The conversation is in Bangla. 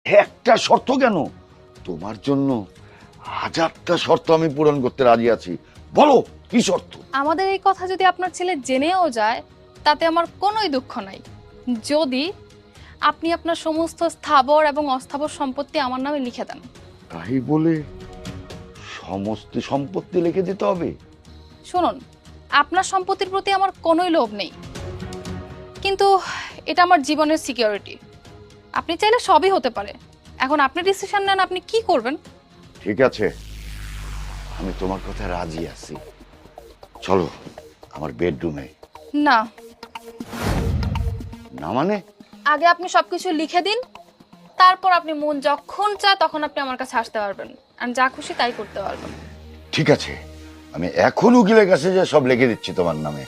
একটা শর্ত কেন? তোমার জন্য হাজারটা শর্ত আমি পূরণ করতে রাজি আছি। বলো কি শর্ত? আমাদের এই কথা যদি আপনার ছেলে জেনেও যায় তাতে আমার কোনোই দুঃখ নাই, যদি আপনি আপনার সমস্ত স্থাবর এবং অস্থাবর সম্পত্তি আমার নামে লিখে দেন। তাই বলে সমস্ত সম্পত্তি লিখে দিতে হবে? শুনুন, আপনার সম্পত্তির প্রতি আমার কোনোই লোভ নেই, কিন্তু এটা আমার জীবনের সিকিউরিটি। আপনি চাইলে সবই হতে পারে। এখন আপনি ডিসিশন নেন আপনি কি করবেন। ঠিক আছে, আমি তোমার কথা রাজি আছি। চলো আমার বেডরুমে। না, না মানে? আগে আপনি সবকিছু লিখে দিন, তারপর আপনি মন যখন চায় তখন আপনি আমার কাছে আসতে পারবেন আর যা খুশি তাই করতে পারবেন। ঠিক আছে, আমি এখন উকিলের কাছে যে সব লিখে দিচ্ছি তোমার নামে।